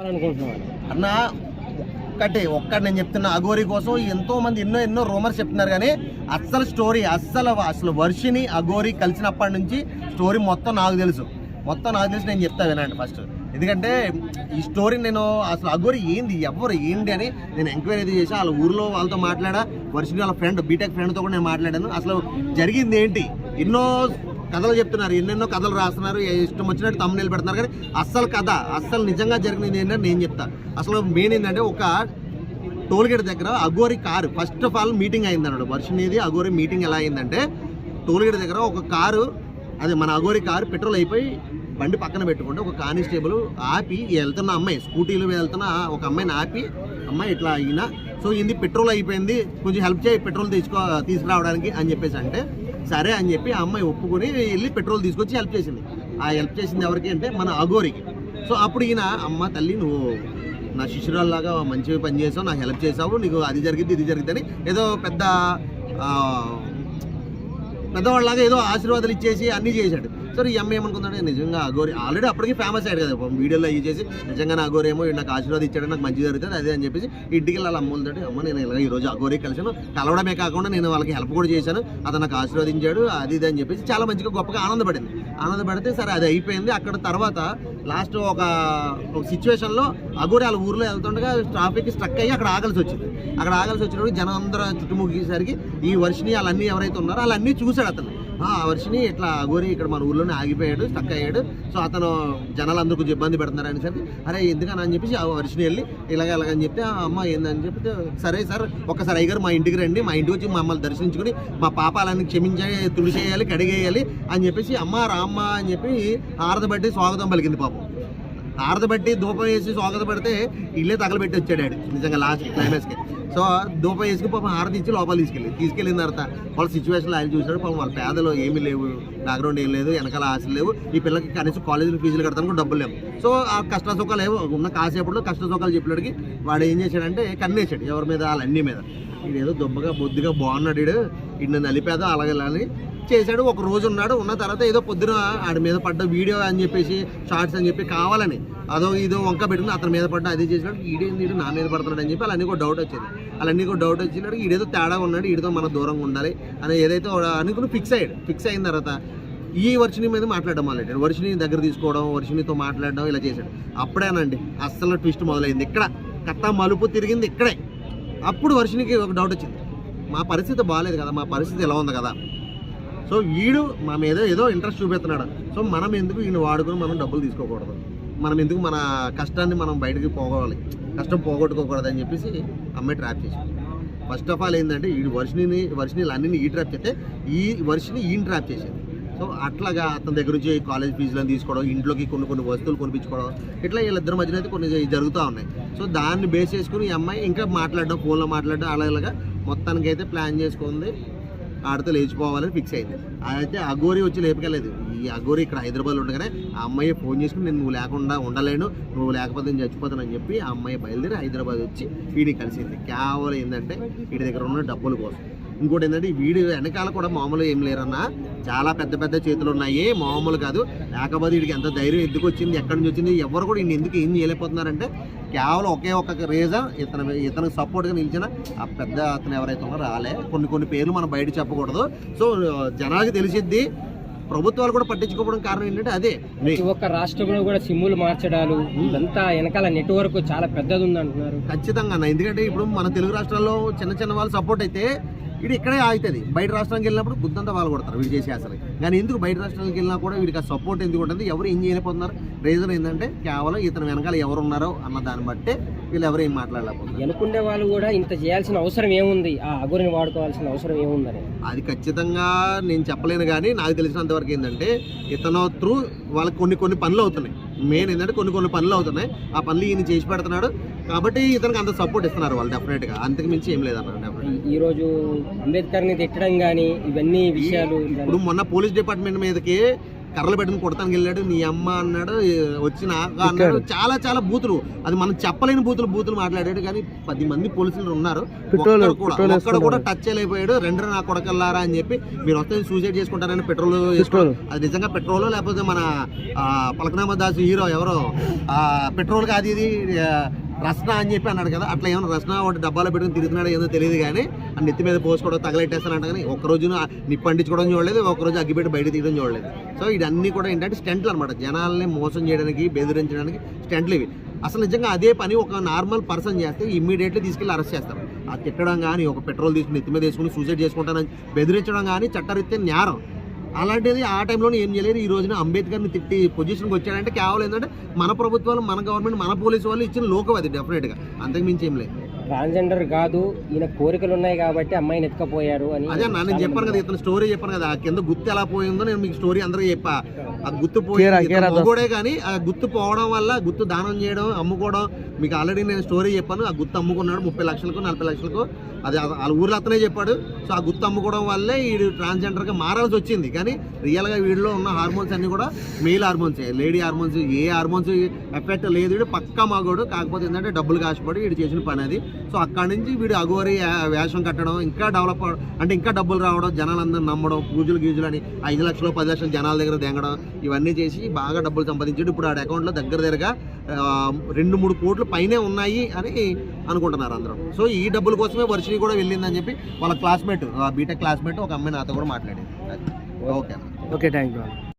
అన్న ఒక్కటి నేను చెప్తున్నా, అఘోరి కోసం ఎంతో మంది ఎన్నో రూమర్స్ చెప్తున్నారు కానీ అస్సలు స్టోరీ అసలు వర్షిని అఘోరి కలిసినప్పటి నుంచి స్టోరీ మొత్తం నాకు తెలుసు. నేను చెప్తా వినండి ఫస్ట్. ఎందుకంటే ఈ స్టోరీ నేను అసలు అఘోరి ఏంది ఎవరు ఏంటి అని నేను ఎంక్వైరీ చేసి వాళ్ళ ఊర్లో వాళ్ళతో మాట్లాడా, వర్షిని వాళ్ళ ఫ్రెండ్ బీటెక్ ఫ్రెండ్తో కూడా నేను మాట్లాడాను. అసలు జరిగింది ఏంటి, ఎన్నో కథలు చెప్తున్నారు, ఎన్నెన్నో కథలు రాస్తున్నారు, ఇష్టం వచ్చినట్టు తమ్ముళ్ళు పెడుతున్నారు కానీ అస్సలు నిజంగా జరిగినది ఏంటంటే నేను చెప్తా. అసలు మెయిన్ ఏంటంటే ఒక టోల్గేట్ దగ్గర Aghori car first of all meeting అయింది అన్నాడు. వర్షినిది అఘోరి మీటింగ్ ఎలా అయిందంటే టోల్గేట్ దగ్గర ఒక కారు, అది మన అఘోరి కారు పెట్రోల్ అయిపోయి బండి పక్కన పెట్టుకుంటే ఒక కానిస్టేబుల్ ఆపి వెళ్తున్న అమ్మాయి, స్కూటీలో వెళ్తున్న ఒక అమ్మాయిని ఆపి, అమ్మాయి ఇట్లా అయినా సో ఇది పెట్రోల్ అయిపోయింది, కొంచెం హెల్ప్ చేయి పెట్రోల్ తీసుకురావడానికి అని చెప్పేసి అంటే సరే అని చెప్పి ఆ అమ్మాయి ఒప్పుకొని వెళ్ళి పెట్రోల్ తీసుకొచ్చి హెల్ప్ చేసింది. ఆ హెల్ప్ చేసింది ఎవరికి అంటే మన అఘోరికి. సో అప్పుడు ఈయన అమ్మ తల్లి నువ్వు నా శిష్యురాల్లాగా మంచిగా పని చేసావు, నాకు హెల్ప్ చేసావు, నీకు అది జరిగింది ఇది జరిగింది అని ఏదో పెద్దవాళ్ళలాగా ఏదో ఆశీర్వాదాలు ఇచ్చేసి అన్నీ చేశాడు. సరే ఈ అమ్మాయి ఏమనుకుందంటే నిజంగా అఘోరి ఆల్రెడీ అప్పటికి ఫేమస్ అయ్యాడు కదా వీడియోలో అయ్యి చేసి, నిజంగా అఘోరి ఏమో నాకు ఆశీర్వాదం ఇచ్చాడు, నాకు మంచి జరుగుతుంది అదే అని చెప్పేసి ఇంటికి వెళ్ళి వాళ్ళ అమ్మలతోటి అమ్మ నేను ఇలా ఈరోజు అఘోరి కలిసాను, కలవడమే కాకుండా నేను వాళ్ళకి హెల్ప్ కూడా చేశాను, అతను నాకు ఆశీర్వదించాడు అది ఇది అని చెప్పేసి చాలా మంచిగా గొప్పగా ఆనందపడితే సరే అది అయిపోయింది. అక్కడ తర్వాత లాస్ట్ ఒక సిచ్యువేషన్లో అఘోరి వాళ్ళ ఊర్లో వెళ్తుండగా ట్రాఫిక్ స్ట్రక్ అయ్యి అక్కడ ఆగాల్సి వచ్చినప్పుడు జనం అందరూ చుట్టుముట్టేసరికి ఈ వర్షిని వాళ్ళన్నీ ఎవరైతే ఉన్నారో వాళ్ళన్నీ చూశాడు అతను. ఆ వర్షిని ఇట్లా అఘోరి ఇక్కడ మన ఊర్లోనే ఆగిపోయాడు, స్టక్ అయ్యాడు, సో అతను జనాలందరూ కొంచెం ఇబ్బంది పెడుతున్నారు అనేసరికి అరే ఎందుకని అని చెప్పేసి ఆ వర్షిని వెళ్ళి ఇలాగని చెప్తే ఆ అమ్మ ఏందని చెప్తే సరే సార్ ఒక్కసారి అయ్యగారు మా ఇంటికి రండి, మా ఇంటికి వచ్చి మమ్మల్ని దర్శించుకుని మా పాపాలన్నీ క్షమించాలి, తుడిచేయాలి, కడిగేయాలి అని చెప్పేసి అమ్మ రామ్మ అని చెప్పి ఆరదబట్టి స్వాగతం పలికింది. పాపం ఆరదబట్టి ధూపం వేసి స్వాగతం పడితే ఇల్లే తగలబెట్టి వచ్చాడు నిజంగా లాస్ట్ క్లైమాక్స్కి. సో ధూపం వేసుకుని పాపం హారతి ఇచ్చి లోపల తీసుకెళ్ళిన తర్వాత వాళ్ళ సిచ్యువేషన్లో ఆయన చూసాడు. పాపం వాళ్ళ పేదలు ఏమీ లేవు, బ్యాక్గ్రౌండ్ ఏం లేదు, వెనకాల ఆశలు లేవు, ఈ పిల్లలకి కనీసం కాలేజీలో ఫీజులు కడతానికి డబ్బులు లేవు. సో ఆ కష్ట సుఖాలు ఏవో ఉన్న కాసేపట్లో కష్ట సుఖాలు చెప్పినడికి వాడు ఏం చేశాడంటే కన్నేసాడు ఎవరి మీద, వాళ్ళన్నీ మీద. ఈడేదో దుబ్బగా బొద్దుగా బాగున్నాడు, ఈయన నలిపేదో అలాగే చేశాడు. ఒక రోజు ఉన్న తర్వాత ఏదో పొద్దున ఆడి మీద పడ్డ వీడియో అని చెప్పేసి షార్ట్స్ అని చెప్పి కావాలని అదో ఇదో వంక పెట్టుకుని అతని మీద పడ్డ అది చేసినాడు. ఈడేంది నా మీద పడుతున్నాడు అని చెప్పి అలాన్నీ కూడా డౌట్ వచ్చినాడు. ఈడేదో తేడా ఉన్నాడు, ఈడితో మన దూరంగా ఉండాలి అని ఏదైతే అనుకుని ఫిక్స్ అయిన తర్వాత ఈ వర్షిని మీద మాట్లాడడం మొదలెట్టాడు. వర్షిని దగ్గర తీసుకోవడం, వర్షినితో మాట్లాడడం ఇలా చేశాడు. అప్పుడేనండి అస్సలు ట్విస్ట్ మొదలైంది. ఇక్కడ కథ మలుపు తిరిగింది ఇక్కడే. అప్పుడు వర్షినికి ఒక డౌట్ వచ్చింది, మా పరిస్థితి బాగాలేదు కదా, మా పరిస్థితి ఎలా ఉంది కదా, సో వీడు మా మీద ఏదో ఇంట్రెస్ట్ చూపెడుతున్నాడు, సో మనం ఎందుకు ఈయన వాడుకొని మనం డబ్బులు తీసుకోకూడదు, మనం ఎందుకు మన కష్టాన్ని మనం బయటకు కష్టం పోగొట్టుకోకూడదు అని చెప్పేసి అమ్మాయి ట్రాప్ చేసింది. ఫస్ట్ ఆఫ్ ఆల్ ఏంటంటే ఈ వర్షిని అన్ని ఈ ట్రాప్ చేస్తే ఈ వర్షిని ఈయన ట్రాప్ చేసేది. సో అట్లాగా అతని దగ్గర నుంచి కాలేజ్ ఫీజులను తీసుకోవడం, ఇంట్లోకి కొన్ని వస్తువులు కొనిపించుకోవడం, ఇట్లా వీళ్ళిద్దరి మధ్యన అయితే కొన్ని జరుగుతూ ఉన్నాయి. సో దాన్ని బేస్ చేసుకుని ఈ అమ్మాయి ఇంకా మాట్లాడడం, ఫోన్లో మాట్లాడడం అలాగా మొత్తానికి అయితే ప్లాన్ చేసుకుంది, ఆడితో లేచిపోవాలని ఫిక్స్ అయింది. అయితే అఘోరి వచ్చి లేపుకెళ్ళలేదు. ఈ అఘోరి ఇక్కడ హైదరాబాద్లో ఉండగానే ఆ అమ్మాయి ఫోన్ చేసుకుని నేను నువ్వు లేకుండా ఉండలేను, నువ్వు లేకపోతే నేను చచ్చిపోతానని చెప్పి ఆ అమ్మాయి బయలుదేరి హైదరాబాద్ వచ్చి వీడికి కలిసింది. కేవలం ఏంటంటే వీడి దగ్గర ఉన్న డబ్బుల కోసం. ఇంకోటి ఏంటంటే వీడి వెనకాల కూడా మామూలు ఏం లేరన్నా, చాలా పెద్ద చేతులు ఉన్నాయి, మామూలు కాదు. లేకపోతే వీడికి ఎంత ధైర్యం ఎందుకు వచ్చింది, ఎక్కడి నుంచి వచ్చింది, ఎవరు కూడా ఈయన ఎందుకు ఏం చేయలేకపోతున్నారంటే కేవలం ఒకే ఒక్క రీజన్, ఇతనికి సపోర్ట్గా నిలిచిన ఆ పెద్ద అతను ఎవరైతే ఉన్నారో రాలే. కొన్ని పేర్లు మనం బయట చెప్పకూడదు, సో జనాలకి తెలిసిద్ది. ప్రభుత్వాలు కూడా పట్టించుకోవడం కారణం ఏంటంటే అదే ఒక్క రాష్ట్రంలో కూడా సిమ్ములు మార్చడాలు ఇదంతా వెనకాల నెట్వర్క్ చాలా పెద్దది ఉంది అంటున్నారు. ఖచ్చితంగా అన్న, ఎందుకంటే ఇప్పుడు మన తెలుగు రాష్ట్రాల్లో చిన్న వాళ్ళు సపోర్ట్ అయితే వీడు ఇక్కడే ఆగుతుంది. బయట రాష్ట్రానికి వెళ్ళినప్పుడు బుద్ధంతా వాళ్ళు కొడతారు వీడు చేసే అసలు. కానీ ఎందుకు బయట రాష్ట్రానికి వెళ్ళినా కూడా వీడికి ఆ సపోర్ట్ ఎందుకు ఉంటుంది, ఎవరు ఏం చేయలేకపోతున్నారు, రీజన్ ఏంటంటే కేవలం ఇతను వెనకాల ఎవరు ఉన్నారో అన్న దాన్ని బట్టే వీళ్ళు ఎవరు ఏం మాట్లాడలేకపోతున్నారు. అనుకునే వాళ్ళు కూడా ఇంత చేయాల్సిన అవసరం ఏముంది, ఆ అఘోరిని వాడుకోవాల్సిన అవసరం ఏముందని అది ఖచ్చితంగా నేను చెప్పలేను. కానీ నాకు తెలిసినంతవరకు ఏంటంటే ఇతను త్రూ వాళ్ళకి కొన్ని పనులు అవుతున్నాయి. మెయిన్ ఏంటంటే కొన్ని పనులు అవుతున్నాయి, ఆ పనులు ఈయన చేసి పెడుతున్నాడు కాబట్టి ఇతనికి అంత సపోర్ట్ ఇస్తున్నారు వాళ్ళు డెఫినెట్గా. అంతకు మించి ఏం లేదన్నారు. ఈ రోజు అంబేద్కర్ని తిట్టడం కానీ ఇవన్నీ విషయాలు ఇప్పుడు మొన్న పోలీస్ డిపార్ట్మెంట్ మీదకి కర్రలు పెట్టుకుని కొడతానికి వెళ్ళాడు, నీ అమ్మ అన్నాడు, వచ్చి నాకు అన్నాడు, చాలా చాలా బూతులు, అది మనం చెప్పలేని బూతులు మాట్లాడాడు. కానీ 10 మంది పోలీసులు ఉన్నారు, ఒక్కడ కూడా టచ్ చేయలేకపోయాడు. రెండు నా కొడకల్లారా అని చెప్పి మీరు వస్తే సూసైడ్ చేసుకుంటారని పెట్రోల్ వేసుకోవాలి. అది నిజంగా పెట్రోల్ లేకపోతే మన పలకనామా దాస్ హీరో ఎవరో పెట్రోల్ కాదు ఇది రస్నా అని చెప్పి అన్నాడు కదా, అట్లా ఏమైనా రస్నా ఒకటి డబ్బాలో పెట్టుకుని తిరుగుతున్నాడో ఏదో తెలియదు. కానీ ఆ నెత్తి మీద పోసుకోవడం తగలెట్టేస్తానంట. కానీ ఒక్కరోజు నిప్పు అంటించుకోవడం చూడలేదు, ఒక్కరోజు అగ్గిపెట్టి బయట తీయడం చూడలేదు. సో ఇవన్నీ కూడా ఏంటంటే స్టంట్లు అనమాట, జనాల్ని మోసం చేయడానికి బెదిరించడానికి స్టంట్లు ఇవి. అసలు నిజంగా అదే పని ఒక నార్మల్ పర్సన్ చేస్తే ఇమ్మీడియట్లీ తీసుకెళ్ళి అరెస్ట్ చేస్తారు. ఆ తిట్టడం కానీ, ఒక పెట్రోల్ తీసుకుని నెత్తి మీద వేసుకుని సూసైడ్ చేసుకుంటానని బెదిరించడం కానీ చట్టరీత్యా నేరం. అలాంటిది ఆ టైంలోనే ఏం చేయలేదు. ఈ రోజున అంబేద్కర్ని తిట్టి పొజిషన్కి వచ్చాడంటే కేవలం ఏంటంటే మన ప్రభుత్వాలు, మన గవర్నమెంట్, మన పోలీసు వాళ్ళు ఇచ్చిన లోకం అది డెఫినెట్గా, అంతకు మించి ఏం లేదు. ట్రాన్స్జెండర్ కాదు, ఈయన కోరికలు ఉన్నాయి కాబట్టి అమ్మాయిని ఎత్తుకపోయారు అని. అదే నేను చెప్పాను కదా, ఇతను స్టోరీ చెప్పాను కదా, ఆ కింద గుర్తు ఎలా పోయిందో నేను మీకు స్టోరీ అందరికీ చెప్పా. ఆ గుర్తు పోయి కానీ ఆ గుర్తు పోవడం వల్ల, గుర్తు దానం చేయడం, అమ్ముకోవడం, మీకు ఆల్రెడీ నేను స్టోరీ చెప్పాను. ఆ గుర్తు అమ్ముకున్నాడు 30 లక్షలకు 40 లక్షలకు, అది వాళ్ళ ఊర్లో అతనే చెప్పాడు. సో ఆ గుర్తు అమ్ముకోవడం వల్లే వీడు ట్రాన్స్జెండర్గా మారాల్సి వచ్చింది. కానీ రియల్గా వీడిలో ఉన్న హార్మోన్స్ అన్నీ కూడా మెయిల్ హార్మోన్సే, లేడీ హార్మోన్స్, ఏ హార్మోన్స్ ఎఫెక్ట్ లేదు. వీడు పక్కా మగోడు, కాకపోతే ఏంటంటే డబ్బులు కాసిపడి వీడు చేసిన పని అది. సో అక్కడి నుంచి వీడు అఘోరి వేషం కట్టడం, ఇంకా డెవలప్ అవడం, అంటే ఇంకా డబ్బులు రావడం, జనాలందరూ నమ్మడం, పూజలు గీజులు అని 5 లక్షలు 10 లక్షలు జనాల దగ్గర దెంగడం, ఇవన్నీ చేసి బాగా డబ్బులు సంపాదించాడు. ఇప్పుడు ఆడ అకౌంట్లో దగ్గరగా 2-3 కోట్లు పైనే ఉన్నాయి అని అనుకుంటున్నారు అందరూ. సో ఈ డబ్బుల కోసమే వర్షిని కూడా వెళ్ళిందని చెప్పి వాళ్ళ క్లాస్మేట్, బీటెక్ క్లాస్మేట్ ఒక అమ్మాయి నాతో కూడా మాట్లాడింది. Okay thank you.